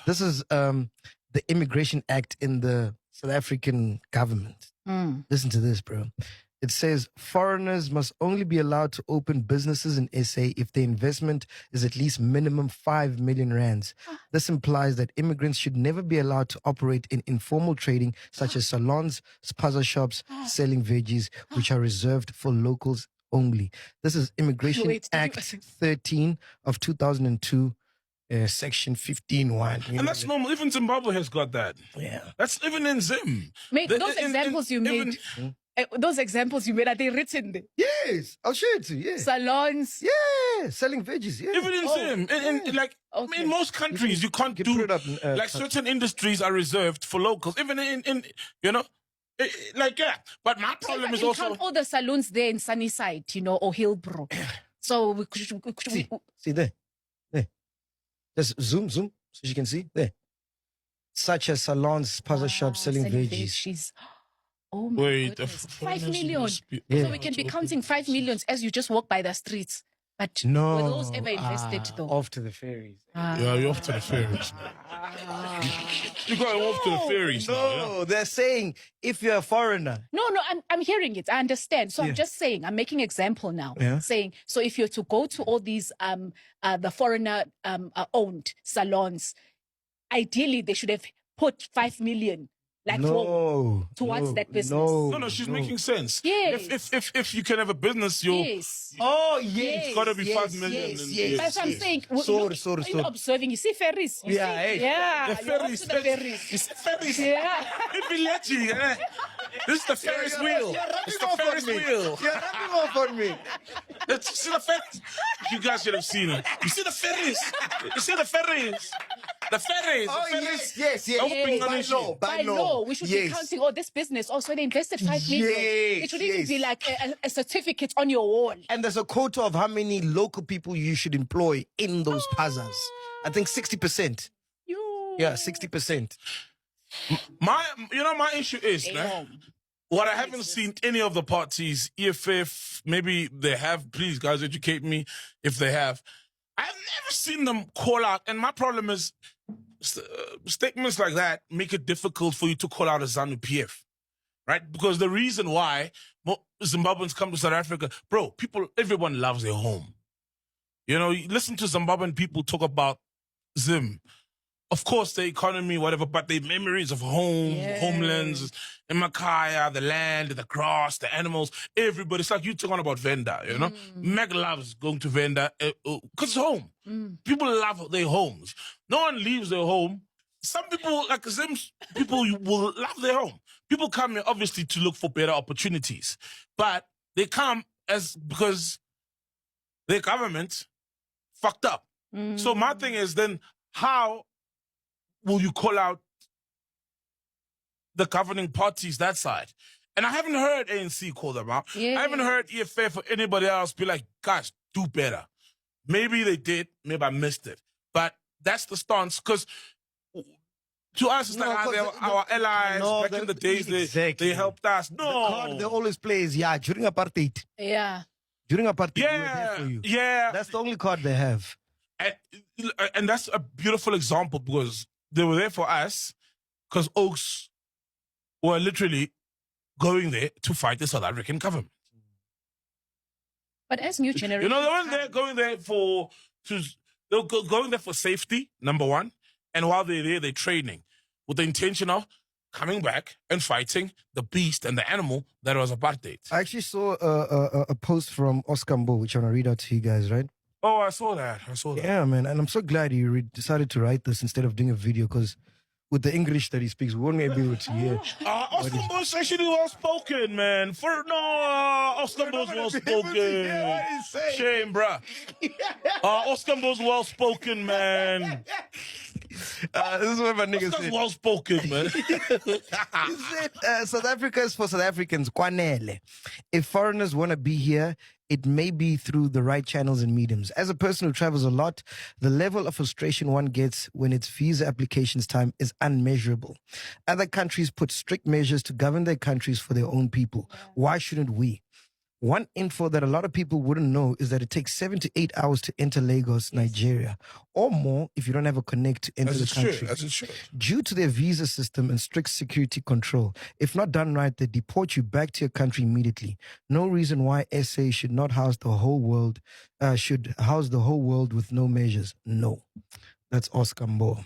This is the Immigration Act in the South African government. Listen to this, bro. It says foreigners must only be allowed to open businesses in SA if the investment is at least minimum 5 million rands. This implies that immigrants should never be allowed to operate in informal trading such as salons, spaza shops, selling veggies, which are reserved for locals only. This is Immigration Act 13 of 2002. Section 15.1. And that's normal. Even Zimbabwe has got that. Yeah. That's even in Zim. Mate, those examples you made, those examples you made, are they written there? Yes, I'll show it to you. Yeah. Salons. Yeah, selling veggies. Yeah. Even in Zim. In like, in most countries, you can't do, like certain industries are reserved for locals. Even in you know, like, yeah. But my problem is also... all the salons there in Sunnyside, you know, or Hillbrook. So we see there. Just zoom, so you can see there. Such as salons, spaza shops, selling veggies. Oh my goodness. 5 million. So we can be counting 5 million as you just walk by the streets. But no, were those ever invested though? Off to the ferries. Yeah, you're off to the ferries. You're going off to the ferries. No, they're saying if you're a foreigner. No, I'm hearing it. I understand. So I'm just saying, I'm making example now. Saying, so if you're to go to all these the foreigner owned salons, ideally they should have put 5 million towards that business. No, she's making sense. Yes. If you can have a business, you'll... Yes. Oh, yes. It's got to be 5 million. Yes. That's what I'm saying. Sorry. You're observing. You see ferries. You see? Yeah. The ferries. The ferries. You see ferries? Yeah. This is the Ferris wheel. It's the Ferris wheel. You're running off on me. See the ferries? You guys should have seen it. You see the ferries? You see the ferries? The ferries. Oh, yes. By law, we should be counting this business. Also, they invested 5 million. It should even be like a certificate on your wall. And there's a quota of how many local people you should employ in those plazas. I think 60%. Yeah, 60%. My issue is, what I haven't seen any of the parties, EFF, maybe they have, please guys educate me if they have. I've never seen them call out, and my problem is statements like that make it difficult for you to call out a ZANU-PF, right? Because the reason why Zimbabweans come to South Africa, bro, everyone loves their home. You know, you listen to Zimbabwean people talk about Zim. Of course, the economy, whatever, but the memories of home, homelands, Makaya, the land, the grass, the animals, everybody. It's like you talking about Venda, you know? Meg loves going to Venda because it's home. People love their homes. No one leaves their home. Some people, like Zim's people, will love their home. People come here, obviously, to look for better opportunities. But they come because their government fucked up. So my thing is then, how will you call out the governing parties that side? And I haven't heard ANC call them out. I haven't heard EFF or anybody else be like, guys, do better. Maybe they did. Maybe I missed it. But that's the stance. Because to us, it's like our allies back in the days, they helped us. No. The card they always play is, during apartheid. Yeah. During apartheid, we were there for you. Yeah. That's the only card they have. And that's a beautiful example because they were there for us because Oaks were literally going there to fight the South African government. But as new generation, you know, they weren't there going there going there for safety, number one. And while they're there, they're training with the intention of coming back and fighting the beast and the animal that was apartheid. I actually saw a post from Oscar Mbo, which I want to read out to you guys, right? Oh, I saw that. Yeah, man. And I'm so glad you decided to write this instead of doing a video because with the English that he speaks, we won't be able to hear. Oscar Mbo's actually well spoken, man. Oscar Mbo's well spoken. Shame, bruh. Oscar Mbo's well spoken, man. This is what my niggas Oscar's said. well spoken, man. He said, South Africa is for South Africans. Kwanele. If foreigners want to be here, it may be through the right channels and mediums. As a person who travels a lot, the level of frustration one gets when it's visa applications time is unmeasurable. Other countries put strict measures to govern their countries for their own people. Why shouldn't we? One info that a lot of people wouldn't know is that it takes 7 to 8 hours to enter Lagos, Nigeria, or more if you don't have a connect to enter the country. As it should. Due to their visa system and strict security control, if not done right, they deport you back to your country immediately. No reason why SA should not house the whole world, with no measures. No. That's Oscar Mbo.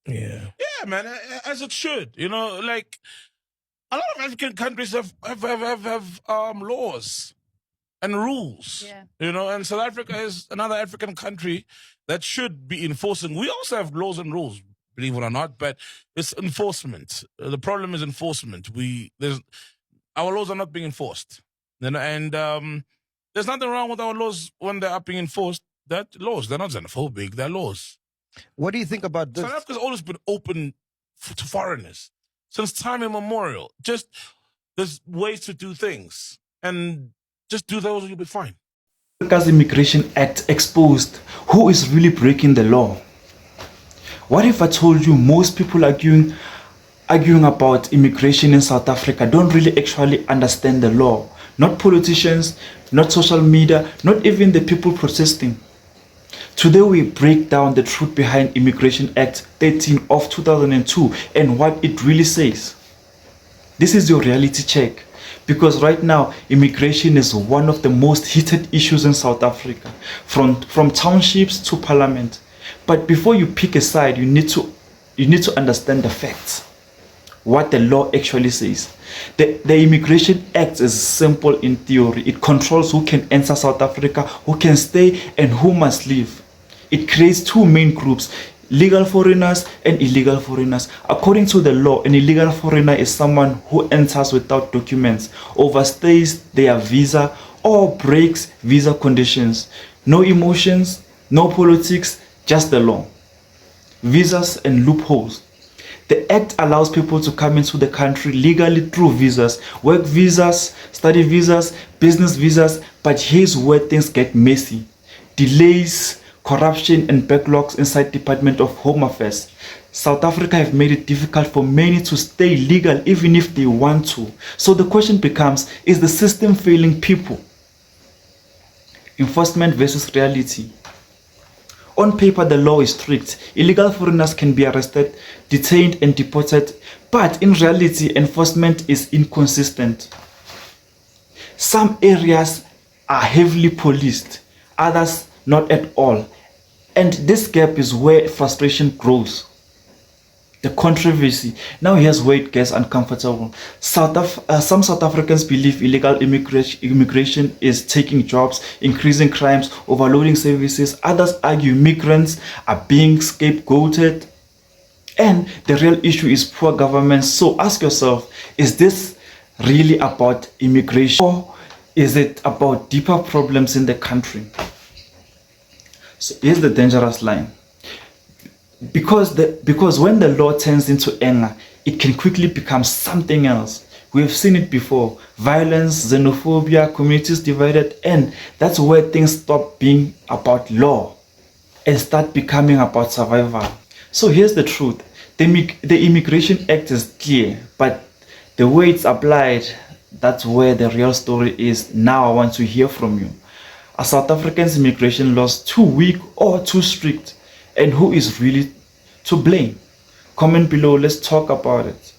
Yeah, man, as it should. You know, like a lot of African countries have laws and rules. Yeah. You know, and South Africa is another African country that should be enforcing. We also have laws and rules, believe it or not, but it's enforcement. The problem is enforcement. Our laws are not being enforced. You know, and there's nothing wrong with our laws when they are being enforced. They're not xenophobic, they're laws. What do you think about this? South Africa's always been open to foreigners since time immemorial. Just there's ways to do things, and just do those and you'll be fine. Africa's Immigration Act exposed who is really breaking the law. What if I told you most people arguing about immigration in South Africa don't really actually understand the law? Not politicians, not social media, not even the people protesting. Today we break down the truth behind Immigration Act 13 of 2002 and what it really says. This is your reality check, because right now immigration is one of the most heated issues in South Africa, from townships to parliament. But before you pick a side, you need to understand the facts, what the law actually says. The Immigration Act is simple in theory. It controls who can enter South Africa, who can stay, and who must leave. It creates two main groups: legal foreigners and illegal foreigners. According to the law, an illegal foreigner is someone who enters without documents, overstays their visa, or breaks visa conditions. No emotions, no politics, just the law. Visas and loopholes. The act allows people to come into the country legally through visas, work visas, study visas, business visas, but here's where things get messy. Delays, corruption and backlogs inside Department of Home Affairs. South Africa have made it difficult for many to stay legal even if they want to. So the question becomes, is the system failing people? Enforcement versus reality. On paper, the law is strict. Illegal foreigners can be arrested, detained and deported, but in reality, enforcement is inconsistent. Some areas are heavily policed, others not at all. And this gap is where frustration grows. The controversy. Now here's where it gets uncomfortable. Some South Africans believe illegal immigration is taking jobs, increasing crimes, overloading services. Others argue migrants are being scapegoated. And the real issue is poor governance. So ask yourself, is this really about immigration, or is it about deeper problems in the country? So here's the dangerous line. Because when the law turns into anger, it can quickly become something else. We have seen it before. Violence, xenophobia, communities divided, and that's where things stop being about law and start becoming about survival. So here's the truth. The Immigration Act is clear, but the way it's applied, that's where the real story is. Now I want to hear from you. Are South Africans' immigration laws too weak or too strict? And who is really to blame? Comment below, let's talk about it.